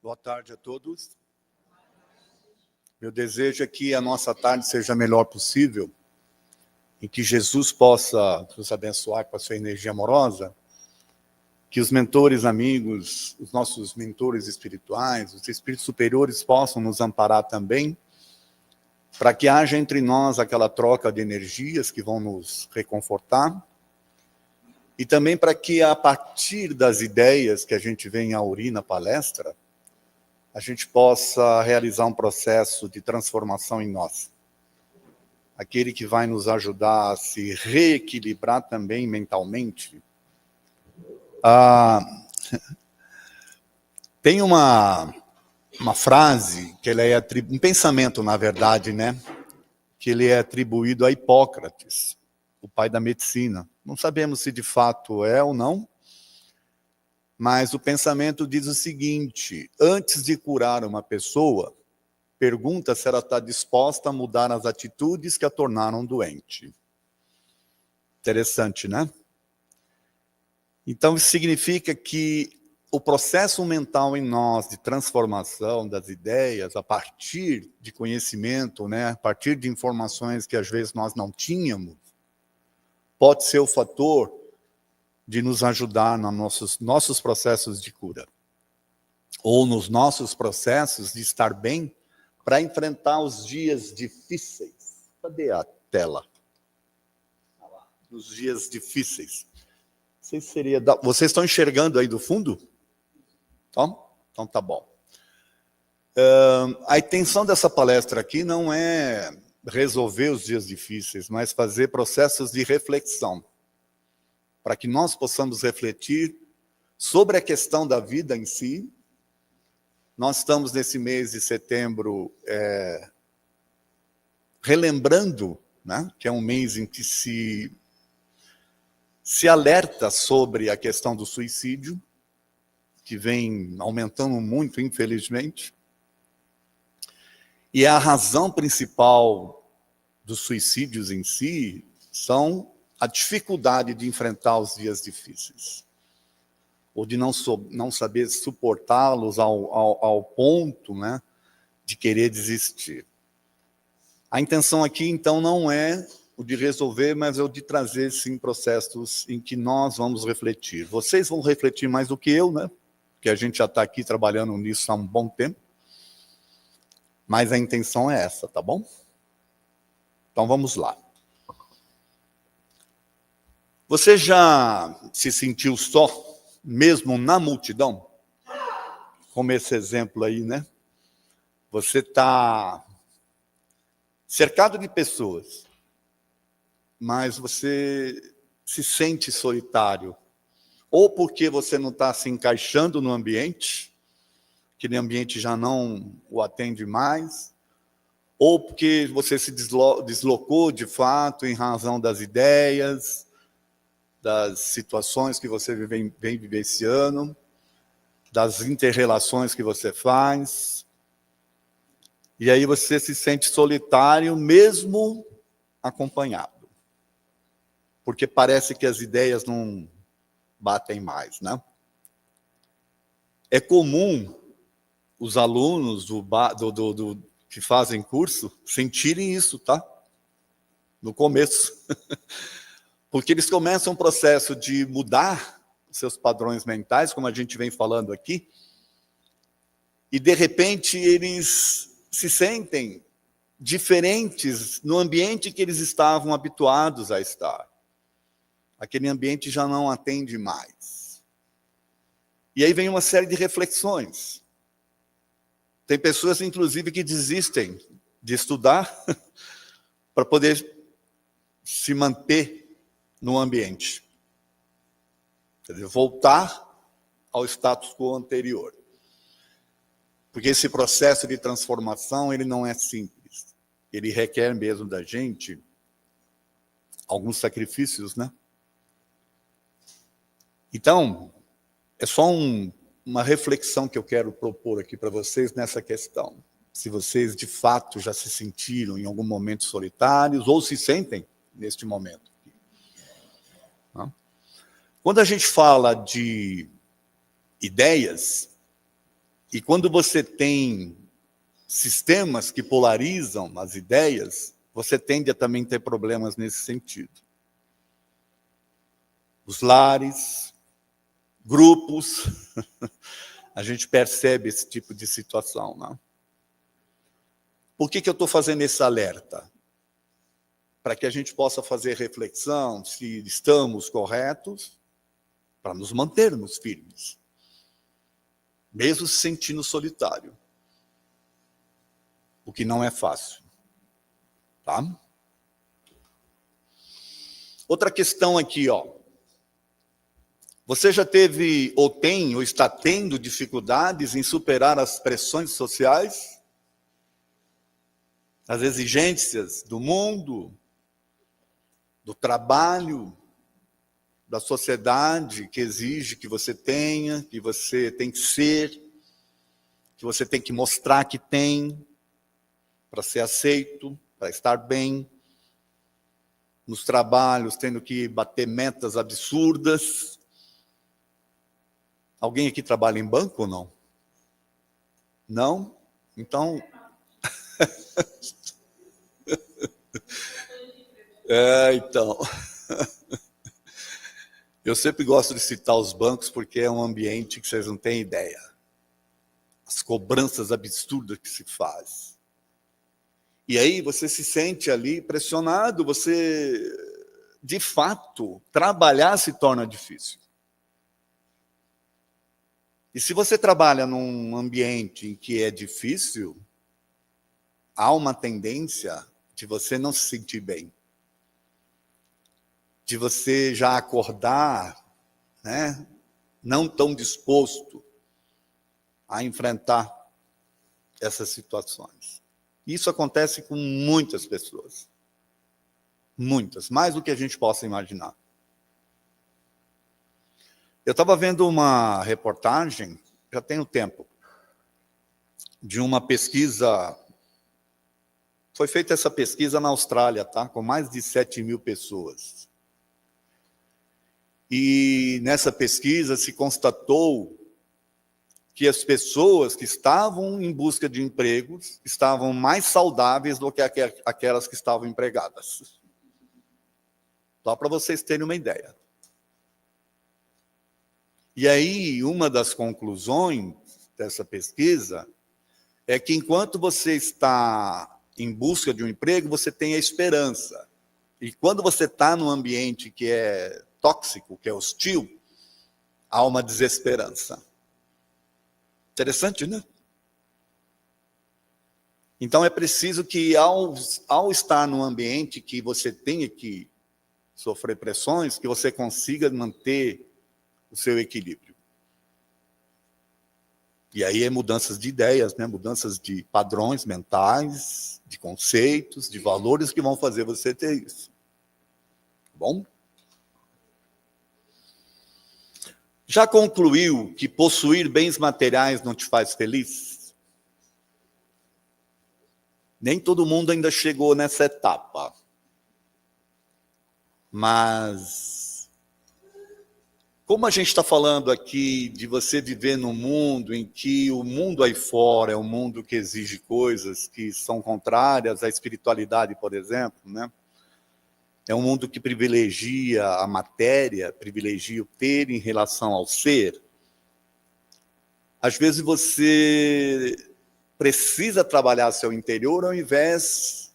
Boa tarde a todos. Meu desejo é que a nossa tarde seja a melhor possível, e que Jesus possa nos abençoar com a sua energia amorosa, que os mentores amigos, os nossos mentores espirituais, os espíritos superiores possam nos amparar também, para que haja entre nós aquela troca de energias que vão nos reconfortar, e também para que, a partir das ideias que a gente vem a aurir na palestra, a gente possa realizar um processo de transformação em nós. Aquele que vai nos ajudar a se reequilibrar também mentalmente. Tem uma frase, que ele é um pensamento, na verdade, né? Que ele é atribuído a Hipócrates, o pai da medicina. Não sabemos se de fato é ou não, mas o pensamento diz o seguinte: antes de curar uma pessoa, pergunta se ela está disposta a mudar as atitudes que a tornaram doente. Interessante, né? Então, isso significa que o processo mental em nós de transformação das ideias, a partir de conhecimento, né, a partir de informações que às vezes nós não tínhamos, pode ser o fator de nos ajudar nos nossos processos de cura. Ou nos nossos processos de estar bem para enfrentar os dias difíceis. Cadê a tela? Os dias difíceis. Vocês estão enxergando aí do fundo? Então tá bom. A intenção dessa palestra aqui não é resolver os dias difíceis, mas fazer processos de reflexão, para que nós possamos refletir sobre a questão da vida em si. Nós estamos nesse mês de setembro relembrando, né, que é um mês em que se alerta sobre a questão do suicídio, que vem aumentando muito, infelizmente. E a razão principal dos suicídios em si são a dificuldade de enfrentar os dias difíceis, ou de não saber suportá-los ao ponto, né, de querer desistir. A intenção aqui, então, não é o de resolver, mas é o de trazer, sim, processos em que nós vamos refletir. Vocês vão refletir mais do que eu, né? Porque a gente já está aqui trabalhando nisso há um bom tempo. Mas a intenção é essa, tá bom? Então, vamos lá. Você já se sentiu só, mesmo na multidão? Como esse exemplo aí, né? Você está cercado de pessoas, mas você se sente solitário. Ou porque você não está se encaixando no ambiente, aquele ambiente já não o atende mais, ou porque você se deslocou de fato em razão das ideias, das situações que você vem vivenciando, das inter-relações que você faz. E aí você se sente solitário mesmo acompanhado. Porque parece que as ideias não batem mais, né? É comum os alunos que fazem curso sentirem isso, tá? No começo. Porque eles começam um processo de mudar seus padrões mentais, como a gente vem falando aqui, e de repente eles se sentem diferentes no ambiente que eles estavam habituados a estar. Aquele ambiente já não atende mais. E aí vem uma série de reflexões. Tem pessoas, inclusive, que desistem de estudar para poder se manter no ambiente. Quer dizer, voltar ao status quo anterior. Porque esse processo de transformação, ele não é simples. Ele requer mesmo da gente alguns sacrifícios, né? Então, é só uma reflexão que eu quero propor aqui para vocês nessa questão. Se vocês, de fato, já se sentiram em algum momento solitários ou se sentem neste momento. Quando a gente fala de ideias, E quando você tem sistemas que polarizam as ideias, você tende a também ter problemas nesse sentido. Os lares, grupos, a gente percebe esse tipo de situação, não? Por que eu estou fazendo esse alerta? Para que a gente possa fazer reflexão se estamos corretos, para nos mantermos firmes, mesmo se sentindo solitário, o que não é fácil, tá? Outra questão aqui, ó. Você já teve, ou tem, ou está tendo dificuldades em superar as pressões sociais? As exigências do mundo, do trabalho, da sociedade que exige que você tenha, que você tem que ser, que você tem que mostrar que tem, para ser aceito, para estar bem. Nos trabalhos, tendo que bater metas absurdas. Alguém aqui trabalha em banco ou não? Não? Então... então... Eu sempre gosto de citar os bancos porque é um ambiente que vocês não têm ideia. As cobranças absurdas que se faz. E aí você se sente ali pressionado, você, de fato, trabalhar se torna difícil. E se você trabalha num ambiente em que é difícil, há uma tendência de você não se sentir bem. De você já acordar, né, não tão disposto a enfrentar essas situações. Isso acontece com muitas pessoas. Muitas, mais do que a gente possa imaginar. Eu estava vendo uma reportagem, já tem um tempo, de uma pesquisa. Foi feita essa pesquisa na Austrália, tá? Com mais de 7.000 pessoas. E nessa pesquisa se constatou que as pessoas que estavam em busca de empregos estavam mais saudáveis do que aquelas que estavam empregadas. Só para vocês terem uma ideia. E aí, uma das conclusões dessa pesquisa é que enquanto você está em busca de um emprego, você tem a esperança. E quando você está num ambiente que é tóxico, que é hostil, há uma desesperança. Interessante, né? Então é preciso que ao estar num ambiente que você tenha que sofrer pressões, que você consiga manter o seu equilíbrio. E aí é mudanças de ideias, né? Mudanças de padrões mentais, de conceitos, de valores que vão fazer você ter isso. Bom? Já concluiu que possuir bens materiais não te faz feliz? Nem todo mundo ainda chegou nessa etapa. Mas, como a gente está falando aqui de você viver num mundo em que o mundo aí fora é um mundo que exige coisas que são contrárias à espiritualidade, por exemplo, né? É um mundo que privilegia a matéria, privilegia o ter em relação ao ser. Às vezes você precisa trabalhar seu interior ao invés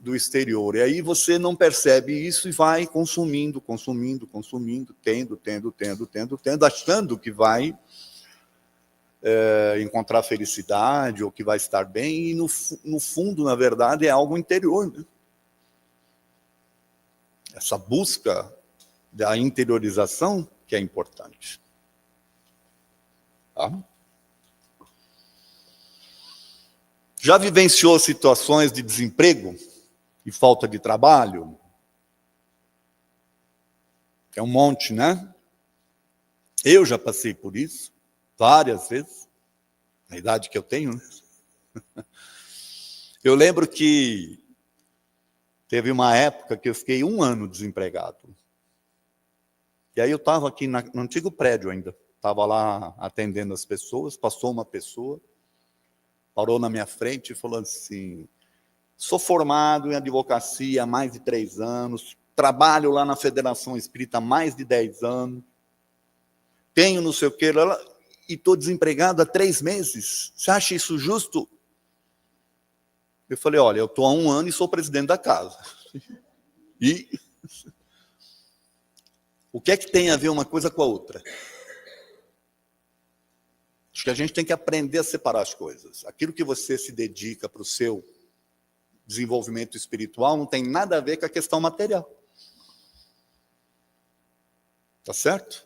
do exterior. E aí você não percebe isso e vai consumindo, tendo, achando que vai encontrar felicidade ou que vai estar bem. E no fundo, na verdade, é algo interior, né? Essa busca da interiorização que é importante. Tá? Já vivenciou situações de desemprego e falta de trabalho? É um monte, né? Eu já passei por isso várias vezes, na idade que eu tenho, né? Eu lembro que teve uma época que eu fiquei 1 ano desempregado. E aí eu estava aqui no antigo prédio ainda, Estava lá atendendo as pessoas, passou uma pessoa, parou na minha frente e falou assim: sou formado em advocacia há mais de 3 anos, trabalho lá na Federação Espírita há mais de 10 anos, tenho não sei o que, e estou desempregado há 3 meses. Você acha isso justo? Eu falei: olha, eu estou há 1 ano e sou presidente da casa. E o que é que tem a ver uma coisa com a outra? Acho que a gente tem que aprender a separar as coisas. Aquilo que você se dedica para o seu desenvolvimento espiritual não tem nada a ver com a questão material. Tá certo?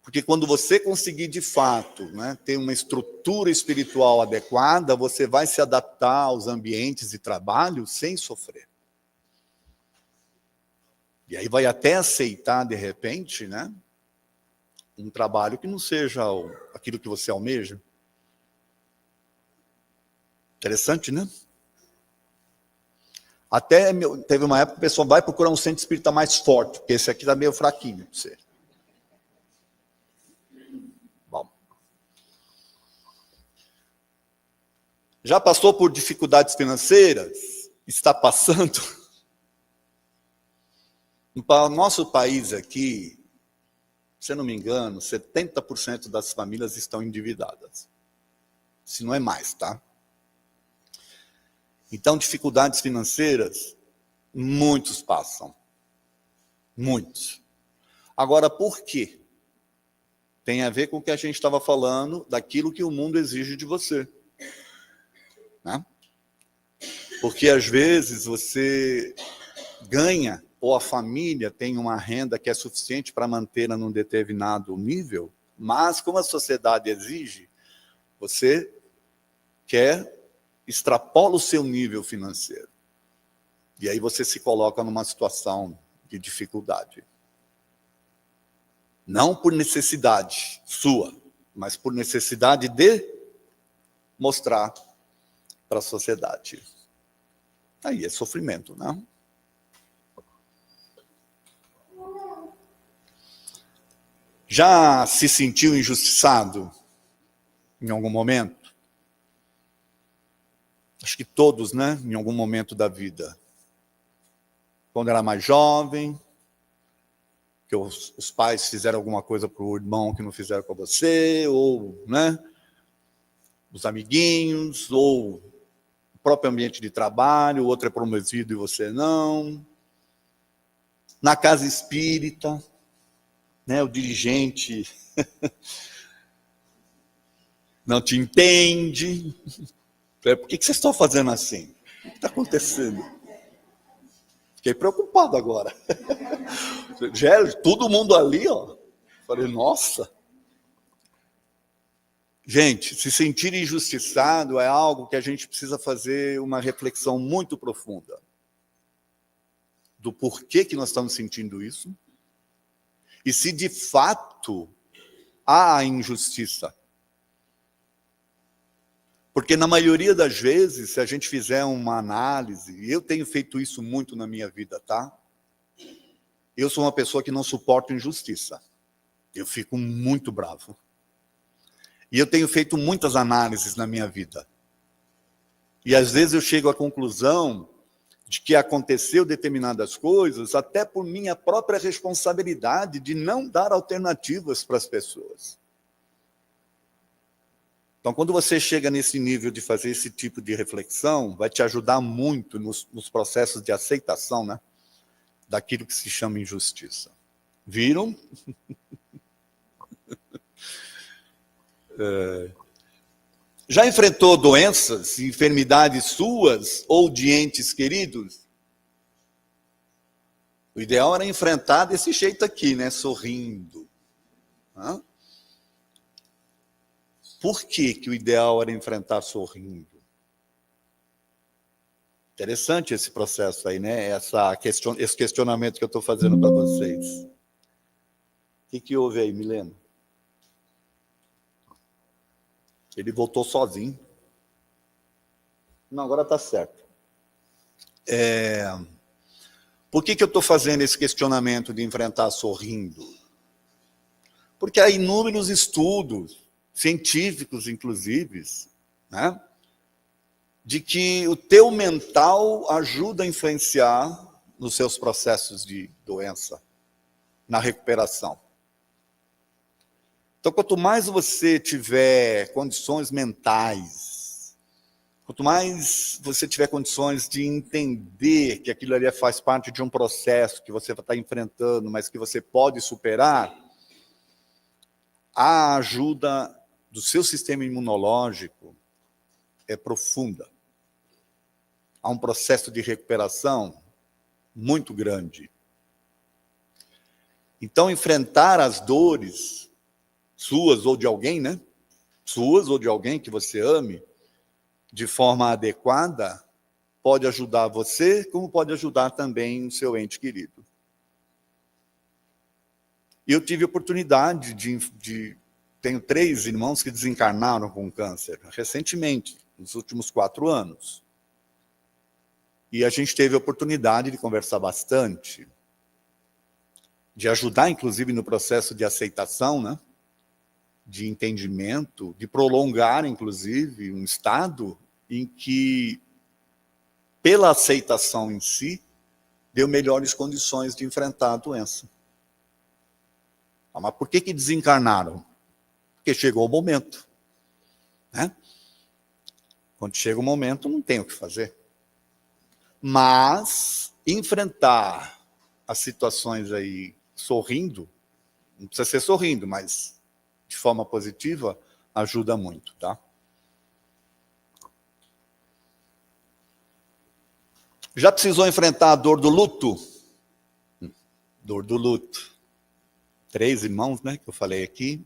Porque quando você conseguir, de fato, né, ter uma estrutura espiritual adequada, você vai se adaptar aos ambientes de trabalho sem sofrer. E aí vai até aceitar, de repente, né, um trabalho que não seja aquilo que você almeja. Interessante, né? Até teve uma época que o pessoal vai procurar um centro espírita mais forte, porque esse aqui está meio fraquinho para você. Bom. Já passou por dificuldades financeiras? Está passando? No nosso país aqui, se eu não me engano, 70% das famílias estão endividadas. Se não é mais, tá? Então, dificuldades financeiras, muitos passam. Muitos. Agora, por quê? Tem a ver com o que a gente estava falando, daquilo que o mundo exige de você. Né? Porque, às vezes, você ganha, ou a família tem uma renda que é suficiente para mantê-la num determinado nível, mas, como a sociedade exige, você extrapola o seu nível financeiro. E aí você se coloca numa situação de dificuldade. Não por necessidade sua, mas por necessidade de mostrar para a sociedade. Aí é sofrimento, né? Já se sentiu injustiçado em algum momento? Acho que todos, né? Em algum momento da vida. Quando era mais jovem, que os pais fizeram alguma coisa para o irmão que não fizeram com você, ou, né? Os amiguinhos, ou o próprio ambiente de trabalho, o outro é promovido e você não. Na casa espírita, né? O dirigente não te entende. Por que vocês estão fazendo assim? O que está acontecendo? Fiquei preocupado agora. Todo mundo ali, ó. Falei, nossa. Gente, se sentir injustiçado é algo que a gente precisa fazer uma reflexão muito profunda. Do porquê que nós estamos sentindo isso. E se de fato há a injustiça. Porque na maioria das vezes, se a gente fizer uma análise, e eu tenho feito isso muito na minha vida, tá? Eu sou uma pessoa que não suporta injustiça. Eu fico muito bravo. E eu tenho feito muitas análises na minha vida. E às vezes eu chego à conclusão de que aconteceu determinadas coisas até por minha própria responsabilidade de não dar alternativas para as pessoas. Então, quando você chega nesse nível de fazer esse tipo de reflexão, vai te ajudar muito nos processos de aceitação, né, daquilo que se chama injustiça. Viram? Já enfrentou doenças, enfermidades suas ou de entes queridos? O ideal era enfrentar desse jeito aqui, né, sorrindo. Hã? Por que o ideal era enfrentar sorrindo? Interessante esse processo aí, né? Esse questionamento que eu estou fazendo para vocês. O que houve aí, Milena? Ele voltou sozinho. Não, agora está certo. Por que eu estou fazendo esse questionamento de enfrentar sorrindo? Porque há inúmeros estudos, científicos inclusive, né, de que o teu mental ajuda a influenciar nos seus processos de doença, na recuperação. Então, quanto mais você tiver condições mentais, quanto mais você tiver condições de entender que aquilo ali faz parte de um processo que você está enfrentando, mas que você pode superar, a ajuda do seu sistema imunológico é profunda. Há um processo de recuperação muito grande. Então, enfrentar as dores suas ou de alguém, né? Suas ou de alguém que você ame, de forma adequada, pode ajudar você, como pode ajudar também o seu ente querido. E eu tive a oportunidade tenho 3 irmãos que desencarnaram com câncer, recentemente, nos últimos 4 anos. E a gente teve a oportunidade de conversar bastante, de ajudar, inclusive, no processo de aceitação, né? De entendimento, de prolongar, inclusive, um estado em que, pela aceitação em si, deu melhores condições de enfrentar a doença. Mas por que desencarnaram? Porque chegou o momento. Né? Quando chega o momento, não tem o que fazer. Mas enfrentar as situações aí sorrindo, não precisa ser sorrindo, mas de forma positiva, ajuda muito, tá? Já precisou enfrentar a dor do luto? Dor do luto. 3 irmãos, né, que eu falei aqui.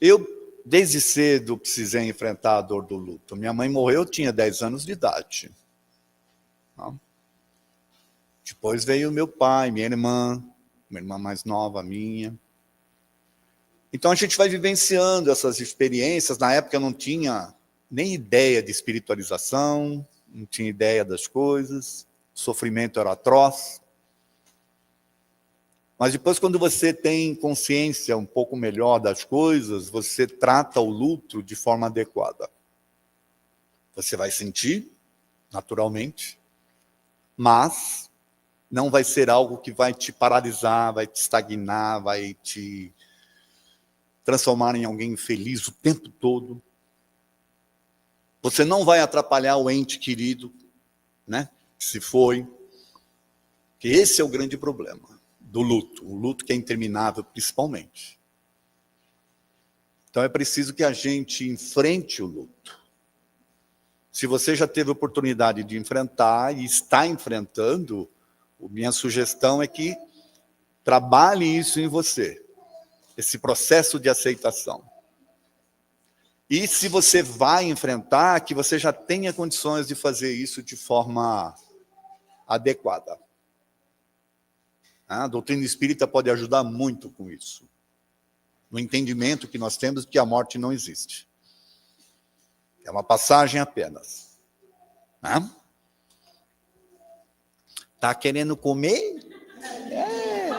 Eu, desde cedo, precisei enfrentar a dor do luto. Minha mãe morreu, eu tinha 10 anos de idade. Tá? Depois veio meu pai, minha irmã mais nova, minha. Então a gente vai vivenciando essas experiências. Na época eu não tinha nem ideia de espiritualização, não tinha ideia das coisas, o sofrimento era atroz. Mas depois, quando você tem consciência um pouco melhor das coisas, você trata o luto de forma adequada. Você vai sentir, naturalmente, mas não vai ser algo que vai te paralisar, vai te estagnar, vai te transformar em alguém infeliz o tempo todo. Você não vai atrapalhar o ente querido, né? Se foi. Que esse é o grande problema do luto. O luto que é interminável, principalmente. Então é preciso que a gente enfrente o luto. Se você já teve a oportunidade de enfrentar e está enfrentando, a minha sugestão é que trabalhe isso em você. Esse processo de aceitação. E se você vai enfrentar, que você já tenha condições de fazer isso de forma adequada. A doutrina espírita pode ajudar muito com isso. No entendimento que nós temos de que a morte não existe. É uma passagem apenas. Tá querendo comer? É.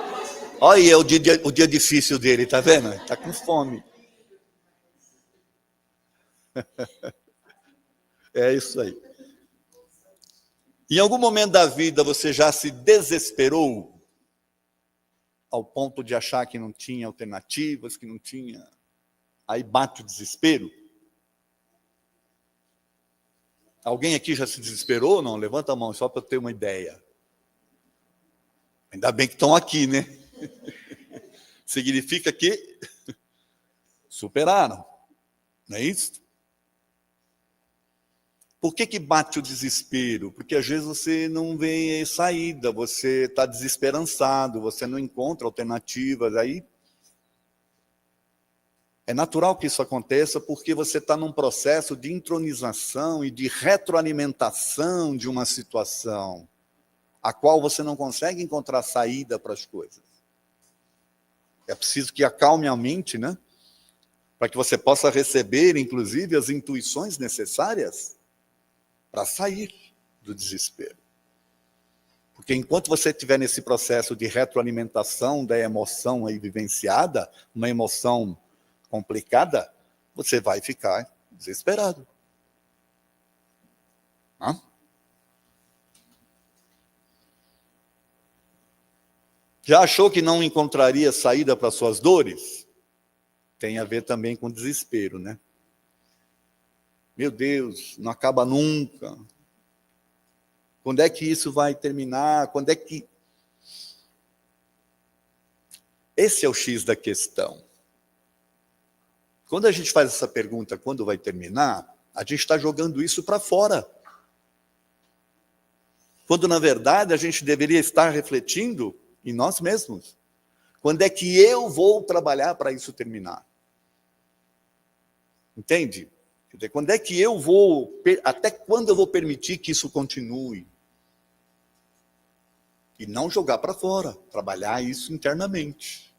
Olha aí o dia difícil dele, tá vendo? Tá com fome. É isso aí. Em algum momento da vida você já se desesperou ao ponto de achar que não tinha alternativas, que não tinha... Aí bate o desespero? Alguém aqui já se desesperou ou não? Levanta a mão, só para eu ter uma ideia. Ainda bem que estão aqui, né? Significa que superaram. Não é isso? Por que bate o desespero? Porque às vezes você não vê saída, você está desesperançado, você não encontra alternativas. Aí é natural que isso aconteça porque você está num processo de intronização e de retroalimentação de uma situação a qual você não consegue encontrar saída para as coisas. É preciso que acalme a mente, né? Para que você possa receber, inclusive, as intuições necessárias para sair do desespero. Porque enquanto você estiver nesse processo de retroalimentação da emoção aí vivenciada, uma emoção complicada, você vai ficar desesperado. Hã? Já achou que não encontraria saída para suas dores? Tem a ver também com desespero, né? Meu Deus, não acaba nunca. Quando é que isso vai terminar? Quando é que... Esse é o X da questão. Quando a gente faz essa pergunta, quando vai terminar, a gente está jogando isso para fora. Quando, na verdade, a gente deveria estar refletindo em nós mesmos. Quando é que eu vou trabalhar para isso terminar? Entende? Quer dizer, quando é que eu vou... Até quando eu vou permitir que isso continue? E não jogar para fora. Trabalhar isso internamente.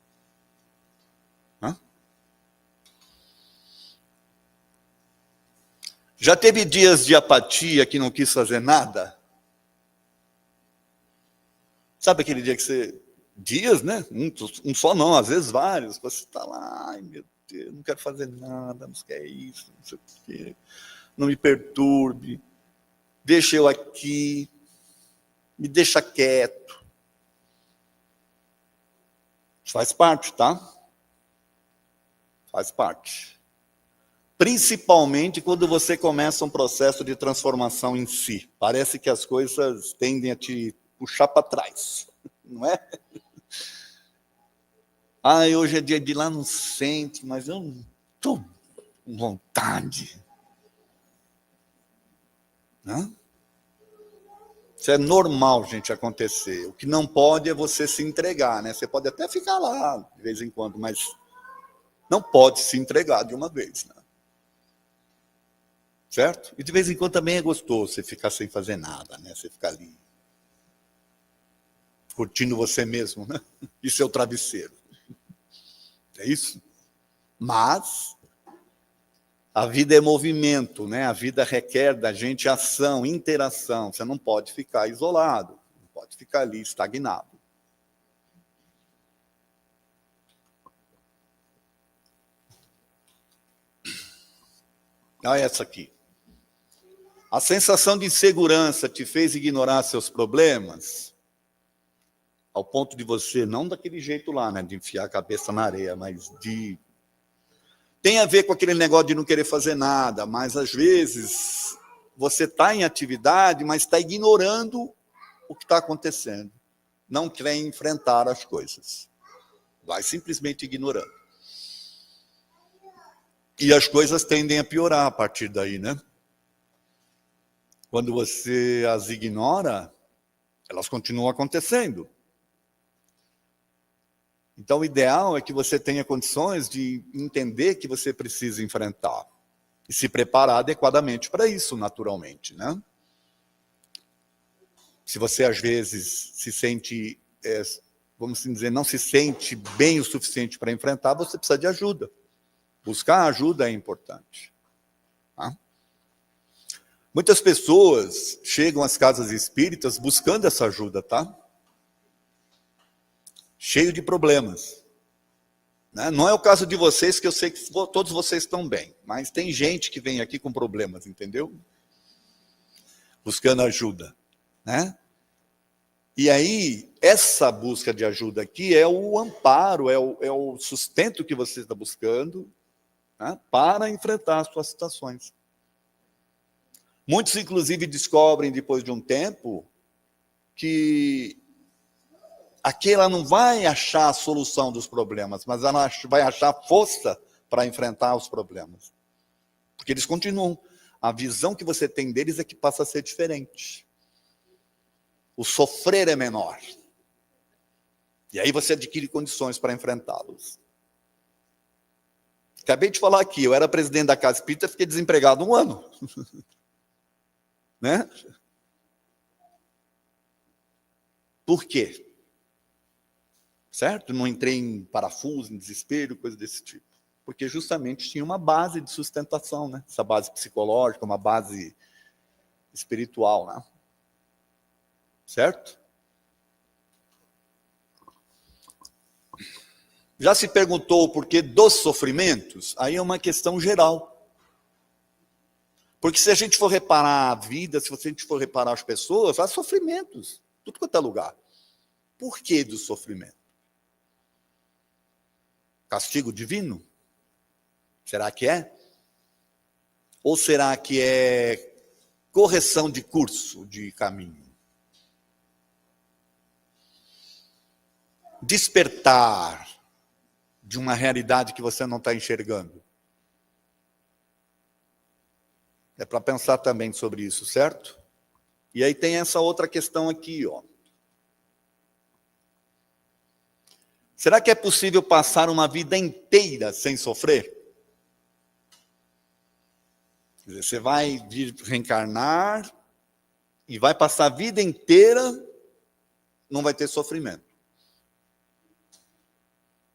Hã? Já teve dias de apatia que não quis fazer nada? Sabe aquele dia que você... Dias, né? Um só não, às vezes vários. Você está lá, ai meu Deus, não quero fazer nada, não quero isso, não sei o quê. Não me perturbe. Deixa eu aqui. Me deixa quieto. Faz parte, tá? Faz parte. Principalmente quando você começa um processo de transformação em si. Parece que as coisas tendem a te puxar para trás, não é? Hoje é dia de ir lá no centro, mas eu não estou com vontade. Não? Isso é normal, gente, acontecer. O que não pode é você se entregar, né? Você pode até ficar lá de vez em quando, mas não pode se entregar de uma vez, né? Certo? E de vez em quando também é gostoso você ficar sem fazer nada, né? Você ficar ali curtindo você mesmo, né? E seu travesseiro. É isso? Mas a vida é movimento, né? A vida requer da gente ação, interação. Você não pode ficar isolado, não pode ficar ali estagnado. Olha essa aqui. A sensação de insegurança te fez ignorar seus problemas? Ao ponto de você, não daquele jeito lá, né? De enfiar a cabeça na areia, mas de... Tem a ver com aquele negócio de não querer fazer nada, mas às vezes você está em atividade, mas está ignorando o que está acontecendo. Não quer enfrentar as coisas. Vai simplesmente ignorando. E as coisas tendem a piorar a partir daí, né? Quando você as ignora, elas continuam acontecendo. Então, o ideal é que você tenha condições de entender que você precisa enfrentar e se preparar adequadamente para isso, naturalmente, né? Se você, às vezes, se sente, vamos assim dizer, não se sente bem o suficiente para enfrentar, você precisa de ajuda. Buscar ajuda é importante. Tá? Muitas pessoas chegam às casas espíritas buscando essa ajuda, tá? Cheio de problemas. Né? Não é o caso de vocês, que eu sei que todos vocês estão bem, mas tem gente que vem aqui com problemas, entendeu? Buscando ajuda. Né? E aí, essa busca de ajuda aqui é o amparo, é o sustento que você está buscando, né, para enfrentar as suas situações. Muitos, inclusive, descobrem, depois de um tempo, que aqui ela não vai achar a solução dos problemas, mas ela vai achar força para enfrentar os problemas. Porque eles continuam. A visão que você tem deles é que passa a ser diferente. O sofrer é menor. E aí você adquire condições para enfrentá-los. Acabei de falar aqui, eu era presidente da Casa Espírita, fiquei desempregado 1 ano. Né? Por quê? Certo? Não entrei em parafuso, em desespero, coisa desse tipo. Porque justamente tinha uma base de sustentação, né? Essa base psicológica, uma base espiritual, né? Certo? Já se perguntou o porquê dos sofrimentos? Aí é uma questão geral. Porque se a gente for reparar a vida, se a gente for reparar as pessoas, há sofrimentos, tudo quanto é lugar. Por que do sofrimento? Castigo divino? Será que é? Ou será que é correção de curso, de caminho? Despertar de uma realidade que você não está enxergando. É para pensar também sobre isso, certo? E aí tem essa outra questão aqui, ó. Será que é possível passar uma vida inteira sem sofrer? Quer dizer, você vai vir reencarnar e vai passar a vida inteira, não vai ter sofrimento.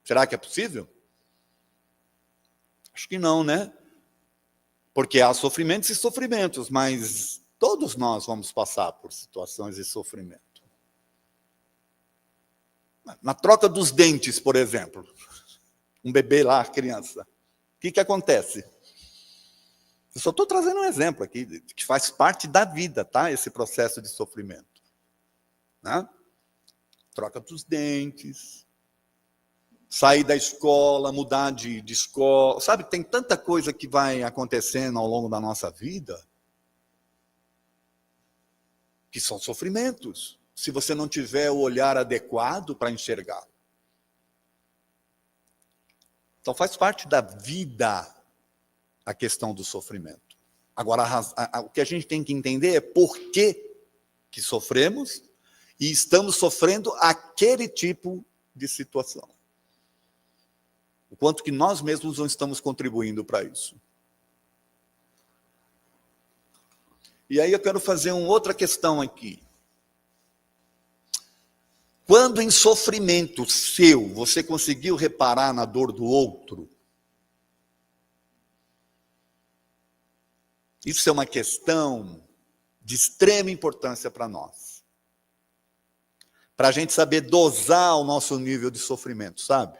Será que é possível? Acho que não, né? Porque há sofrimentos e sofrimentos, mas todos nós vamos passar por situações de sofrimento. Na troca dos dentes, por exemplo, um bebê lá, criança, o que acontece? Eu só estou trazendo um exemplo aqui, que faz parte da vida, tá? Esse processo de sofrimento. Né? Troca dos dentes, sair da escola, mudar de escola. Sabe, tem tanta coisa que vai acontecendo ao longo da nossa vida que são sofrimentos, se você não tiver o olhar adequado para enxergar. Então faz parte da vida a questão do sofrimento. Agora, o que a gente tem que entender é por que sofremos e estamos sofrendo aquele tipo de situação. O quanto que nós mesmos não estamos contribuindo para isso. E aí eu quero fazer uma outra questão aqui. Quando em sofrimento seu, você conseguiu reparar na dor do outro? Isso é uma questão de extrema importância para nós. Para a gente saber dosar o nosso nível de sofrimento, sabe?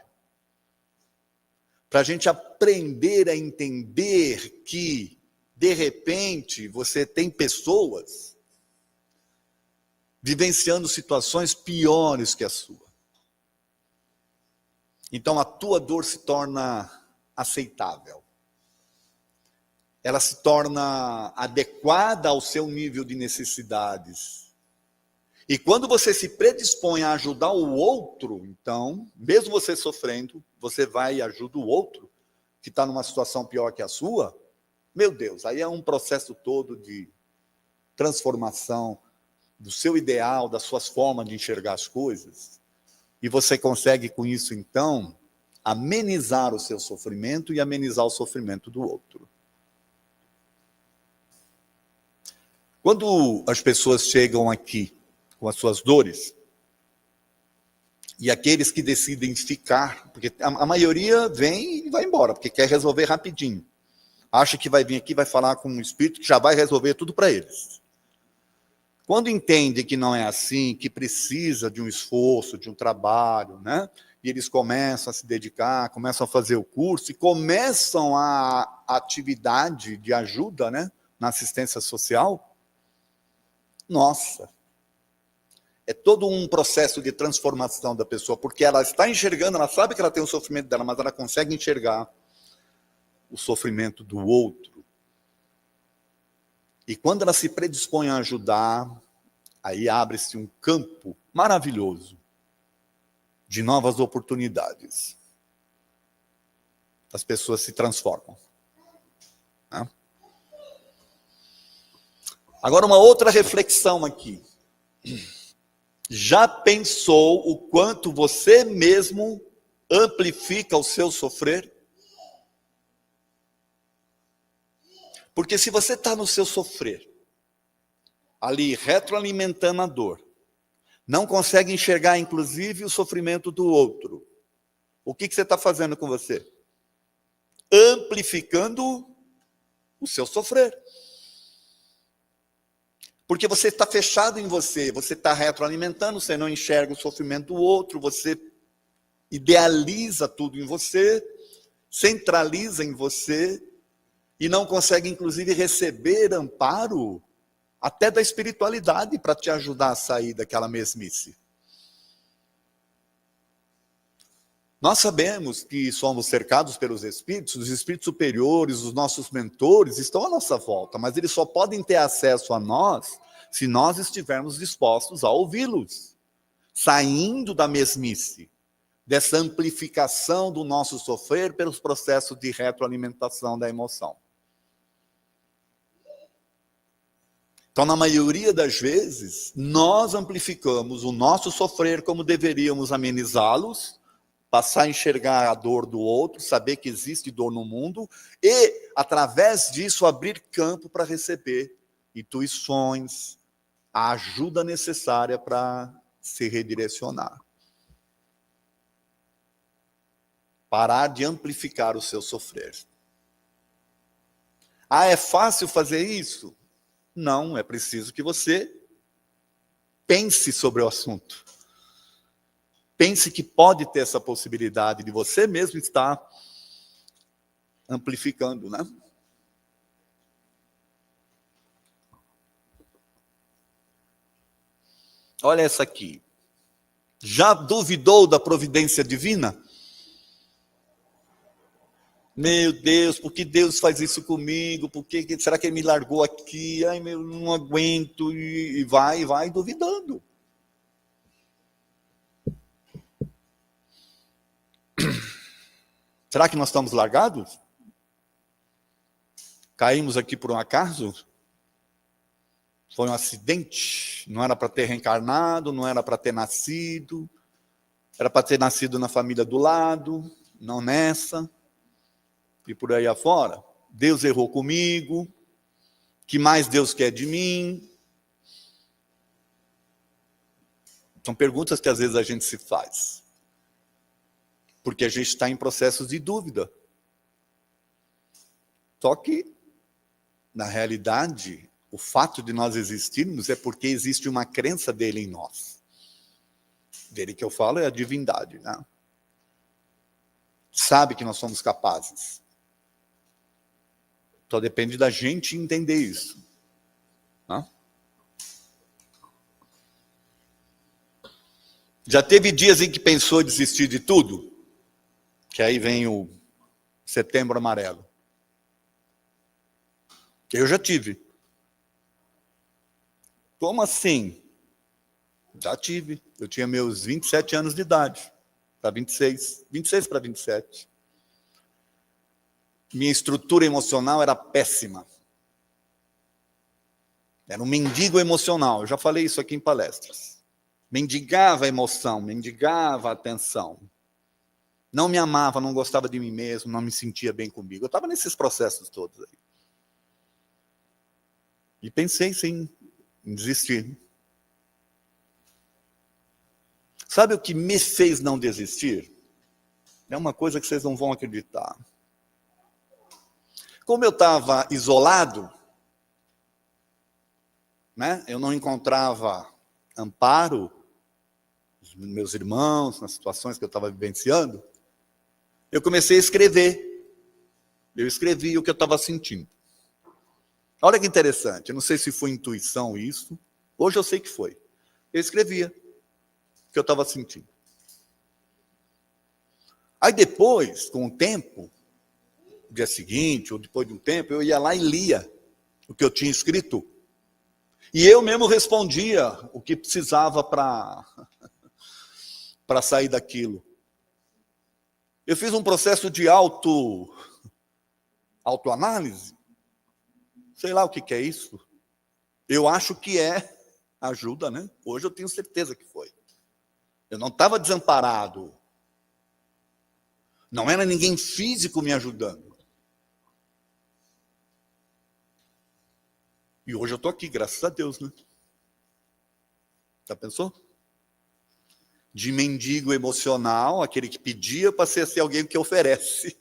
Para a gente aprender a entender que, de repente, você tem pessoas vivenciando situações piores que a sua. Então, a tua dor se torna aceitável. Ela se torna adequada ao seu nível de necessidades. E quando você se predispõe a ajudar o outro, então, mesmo você sofrendo, você vai e ajuda o outro, que está numa situação pior que a sua, meu Deus, aí é um processo todo de transformação do seu ideal, das suas formas de enxergar as coisas. E você consegue, com isso, então, amenizar o seu sofrimento e amenizar o sofrimento do outro. Quando as pessoas chegam aqui com as suas dores, e aqueles que decidem ficar, porque a maioria vem e vai embora, porque quer resolver rapidinho. Acha que vai vir aqui, vai falar com um espírito que já vai resolver tudo para eles. Quando entende que não é assim, que precisa de um esforço, de um trabalho, né? E eles começam a se dedicar, começam a fazer o curso e começam a atividade de ajuda, né? Na assistência social, nossa, é todo um processo de transformação da pessoa, porque ela está enxergando, ela sabe que ela tem o sofrimento dela, mas ela consegue enxergar o sofrimento do outro. E quando ela se predispõe a ajudar, aí abre-se um campo maravilhoso de novas oportunidades. As pessoas se transformam. Né? Agora, uma outra reflexão aqui. Já pensou o quanto você mesmo amplifica o seu sofrer? Porque se você está no seu sofrer, ali retroalimentando a dor, não consegue enxergar, inclusive, o sofrimento do outro, o que você está fazendo com você? Amplificando o seu sofrer. Porque você está fechado em você está retroalimentando, você não enxerga o sofrimento do outro, você idealiza tudo em você, centraliza em você e não consegue, inclusive, receber amparo até da espiritualidade para te ajudar a sair daquela mesmice. Nós sabemos que somos cercados pelos espíritos, os espíritos superiores, os nossos mentores estão à nossa volta, mas eles só podem ter acesso a nós se nós estivermos dispostos a ouvi-los, saindo da mesmice, dessa amplificação do nosso sofrer pelos processos de retroalimentação da emoção. Então, na maioria das vezes, nós amplificamos o nosso sofrer como deveríamos amenizá-los, passar a enxergar a dor do outro, saber que existe dor no mundo e, através disso, abrir campo para receber intuições, a ajuda necessária para se redirecionar. Parar de amplificar o seu sofrer. Ah, é fácil fazer isso? Não, é preciso que você pense sobre o assunto. Pense que pode ter essa possibilidade de você mesmo estar amplificando, né? Olha essa aqui. Já duvidou da providência divina? Meu Deus, por que Deus faz isso comigo? Por que será que Ele me largou aqui? Ai, meu, não aguento. E vai duvidando. Será que nós estamos largados? Caímos aqui por um acaso? Foi um acidente? Não era para ter reencarnado, não era para ter nascido. Era para ter nascido na família do lado, não nessa. E por aí afora. Deus errou comigo. O que mais Deus quer de mim? São perguntas que às vezes a gente se faz. Porque a gente está em processos de dúvida. Só que, na realidade, o fato de nós existirmos é porque existe uma crença dele em nós. Dele que eu falo é a divindade, né? Sabe que nós somos capazes. Só depende da gente entender isso. Né? Já teve dias em que pensou em desistir de tudo? Que aí vem o Setembro Amarelo. Eu já tive. Como assim? Já tive. Eu tinha meus 27 anos de idade. Para 26. 26 para 27. Minha estrutura emocional era péssima. Era um mendigo emocional. Eu já falei isso aqui em palestras. Mendigava a emoção, mendigava a atenção. Não me amava, não gostava de mim mesmo, não me sentia bem comigo. Eu estava nesses processos todos aí. E pensei, sim, em desistir. Sabe o que me fez não desistir? É uma coisa que vocês não vão acreditar. Como eu estava isolado, né, eu não encontrava amparo, os meus irmãos, nas situações que eu estava vivenciando, eu comecei a escrever. Eu escrevi o que eu estava sentindo. Olha que interessante, eu não sei se foi intuição isso, hoje eu sei que foi. Eu escrevia o que eu estava sentindo. Aí depois, com o tempo, no dia seguinte, ou depois de um tempo, eu ia lá e lia o que eu tinha escrito. E eu mesmo respondia o que precisava para sair daquilo. Eu fiz um processo de autoanálise. Sei lá o que é isso. Eu acho que é ajuda, né? Hoje eu tenho certeza que foi. Eu não estava desamparado. Não era ninguém físico me ajudando. E hoje eu estou aqui, graças a Deus, né? Já pensou? De mendigo emocional, aquele que pedia para ser alguém que oferece.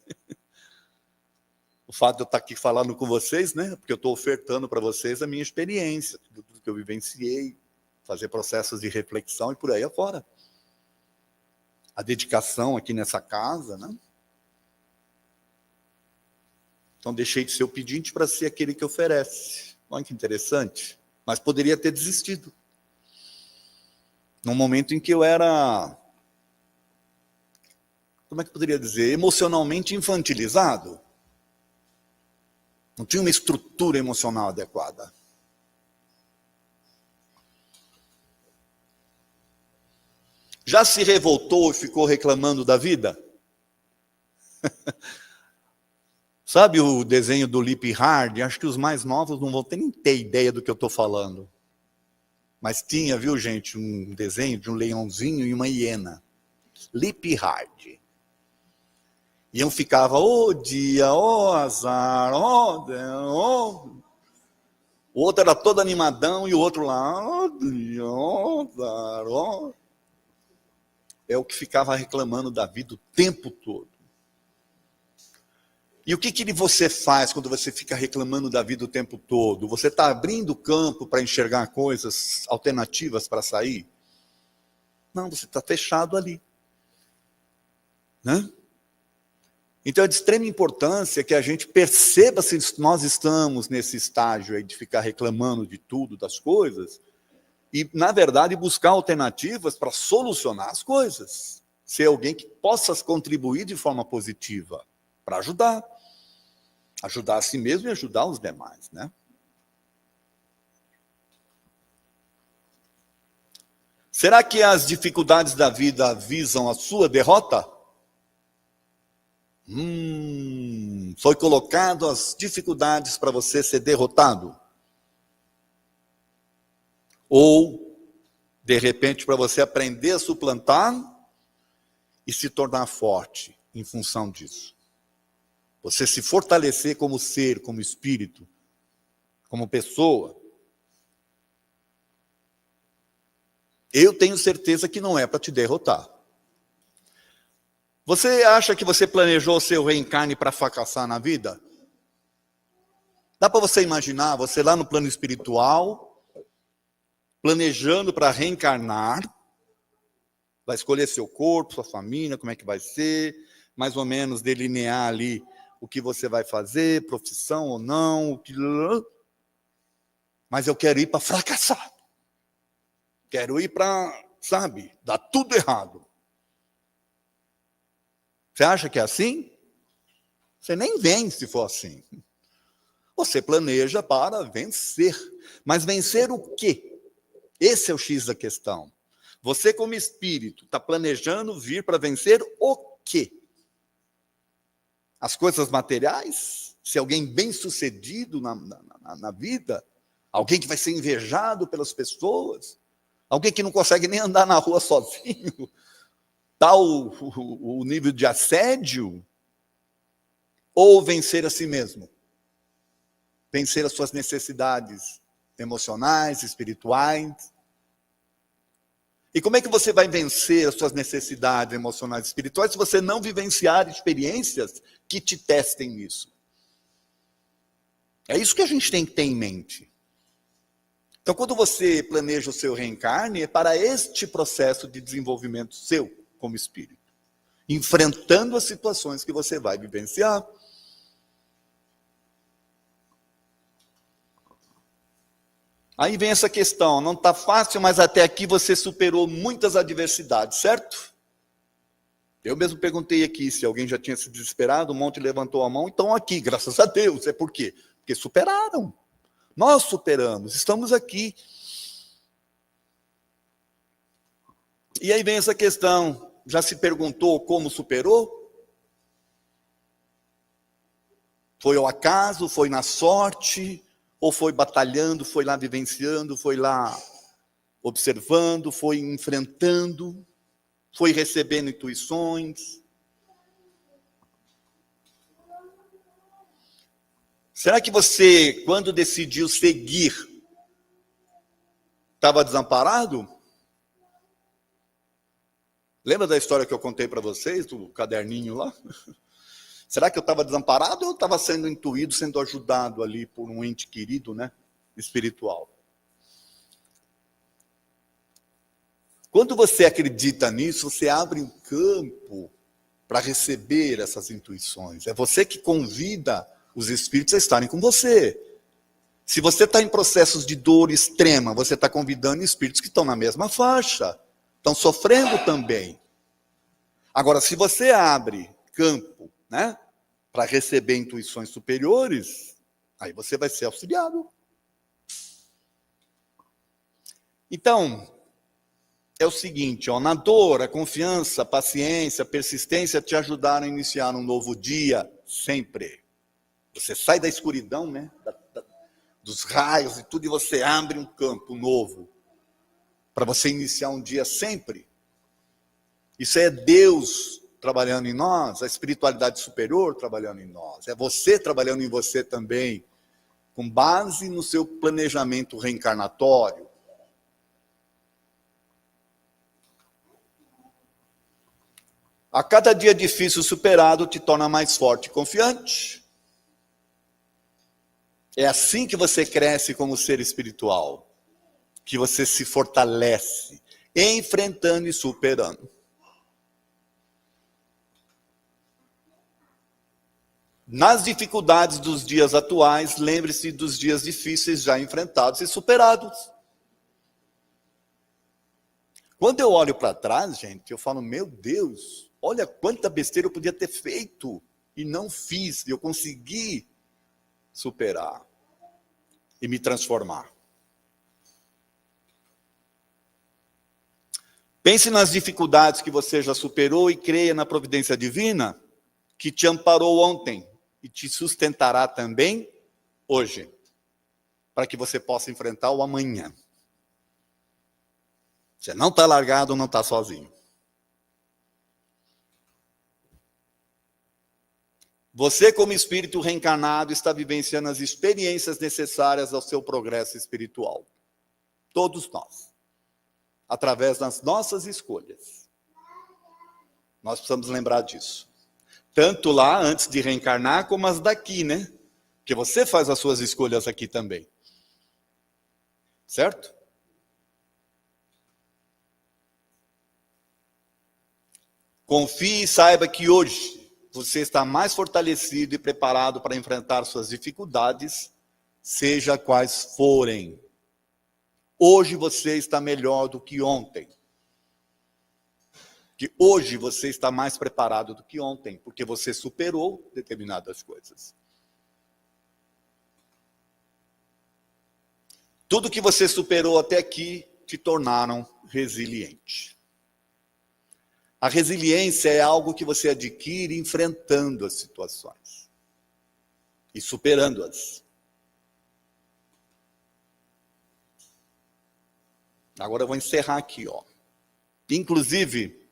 O fato de eu estar aqui falando com vocês, né? Porque eu estou ofertando para vocês a minha experiência, tudo que eu vivenciei, fazer processos de reflexão e por aí afora. a dedicação aqui nessa casa, né? Então deixei de ser o pedinte para ser aquele que oferece. Olha que interessante. Mas poderia ter desistido. Num momento em que eu era, como é que eu poderia dizer, emocionalmente infantilizado. Não tinha uma estrutura emocional adequada. Já se revoltou e ficou reclamando da vida? Sabe o desenho do Lip Hard? Acho que os mais novos não vão nem ter ideia do que eu estou falando. Mas tinha, viu, gente, um desenho de um leãozinho e uma hiena. Lip Hard. E um ficava, ô dia, ô azar, ô... O outro era todo animadão e o outro lá, ô dia, ô azar, ô... É o que ficava reclamando da vida o tempo todo. E o que você faz quando você fica reclamando da vida o tempo todo? Você está abrindo o campo para enxergar coisas alternativas para sair? Não, você está fechado ali. Né? Então é de extrema importância que a gente perceba se nós estamos nesse estágio aí de ficar reclamando de tudo, das coisas, e, na verdade, buscar alternativas para solucionar as coisas. Ser alguém que possa contribuir de forma positiva para ajudar. Ajudar a si mesmo e ajudar os demais, né? Será que as dificuldades da vida visam a sua derrota? Foi colocado as dificuldades para você ser derrotado? Ou, de repente, para você aprender a suplantar e se tornar forte em função disso? Você se fortalecer como ser, como espírito, como pessoa. Eu tenho certeza que não é para te derrotar. Você acha que você planejou o seu reencarne para fracassar na vida? Dá para você imaginar, você lá no plano espiritual, planejando para reencarnar, vai escolher seu corpo, sua família, como é que vai ser, mais ou menos delinear ali o que você vai fazer, profissão ou não, mas eu quero ir para fracassar. Quero ir para, sabe, dar tudo errado. Você acha que é assim? Você nem vem se for assim. Você planeja para vencer. Mas vencer o quê? Esse é o X da questão. Você, como espírito, está planejando vir para vencer o quê? As coisas materiais? Ser alguém bem-sucedido na vida? Alguém que vai ser invejado pelas pessoas? Alguém que não consegue nem andar na rua sozinho? Tal o nível de assédio? Ou vencer a si mesmo? Vencer as suas necessidades emocionais, espirituais? E como é que você vai vencer as suas necessidades emocionais e espirituais se você não vivenciar experiências que te testem nisso? É isso que a gente tem que ter em mente. Então, quando você planeja o seu reencarne, é para este processo de desenvolvimento seu, como espírito. Enfrentando as situações que você vai vivenciar. Aí vem essa questão, não está fácil, mas até aqui você superou muitas adversidades, certo? Eu mesmo perguntei aqui se alguém já tinha se desesperado, um monte levantou a mão, então aqui, graças a Deus. É por quê? Porque superaram. Nós superamos, estamos aqui. E aí vem essa questão, já se perguntou como superou? Foi ao acaso, foi na sorte, ou foi batalhando, foi lá vivenciando, foi lá observando, foi enfrentando, foi recebendo intuições? Será que você, quando decidiu seguir, estava desamparado? Lembra da história que eu contei para vocês, do caderninho lá? Será que eu estava desamparado ou eu estava sendo intuído, sendo ajudado ali por um ente querido, né, espiritual? Quando você acredita nisso, você abre um campo para receber essas intuições. É você que convida os espíritos a estarem com você. Se você está em processos de dor extrema, você está convidando espíritos que estão na mesma faixa, estão sofrendo também. Agora, se você abre campo, né, para receber intuições superiores, aí você vai ser auxiliado. Então, é o seguinte, ó, na dor, a confiança, a paciência, a persistência te ajudaram a iniciar um novo dia, sempre. Você sai da escuridão, né, dos raios e tudo, e você abre um campo novo, para você iniciar um dia sempre. Isso é Deus trabalhando em nós, a espiritualidade superior trabalhando em nós. É você trabalhando em você também, com base no seu planejamento reencarnatório. A cada dia difícil superado te torna mais forte e confiante. É assim que você cresce como ser espiritual, que você se fortalece, enfrentando e superando. Nas dificuldades dos dias atuais, lembre-se dos dias difíceis já enfrentados e superados. Quando eu olho para trás, gente, eu falo, meu Deus, olha quanta besteira eu podia ter feito e não fiz. Eu consegui superar e me transformar. Pense nas dificuldades que você já superou e creia na providência divina que te amparou ontem e te sustentará também hoje, para que você possa enfrentar o amanhã. Você não está largado, não está sozinho. Você, como espírito reencarnado, está vivenciando as experiências necessárias ao seu progresso espiritual. Todos nós. Através das nossas escolhas. Nós precisamos lembrar disso. Tanto lá, antes de reencarnar, como as daqui, né? Porque você faz as suas escolhas aqui também. Certo? Confie e saiba que hoje você está mais fortalecido e preparado para enfrentar suas dificuldades, seja quais forem. Hoje você está melhor do que ontem. Que hoje você está mais preparado do que ontem, porque você superou determinadas coisas. Tudo que você superou até aqui te tornaram resiliente. A resiliência é algo que você adquire enfrentando as situações e superando-as. Agora eu vou encerrar aqui, ó. Inclusive,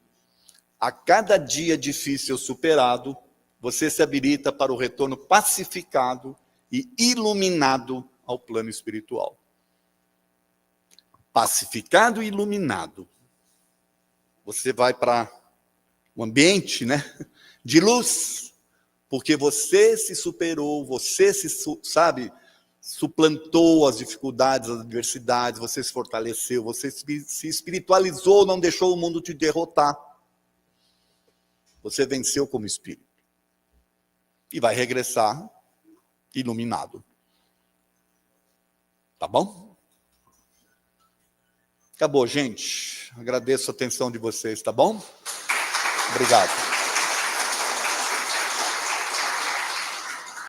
a cada dia difícil superado, você se habilita para o retorno pacificado e iluminado ao plano espiritual. Pacificado e iluminado. Você vai para um ambiente, né, de luz, porque você se superou, você suplantou as dificuldades, as adversidades, você se fortaleceu, você se espiritualizou, não deixou o mundo te derrotar. Você venceu como espírito. E vai regressar iluminado. Tá bom? Acabou, gente. Agradeço a atenção de vocês, tá bom? Obrigado.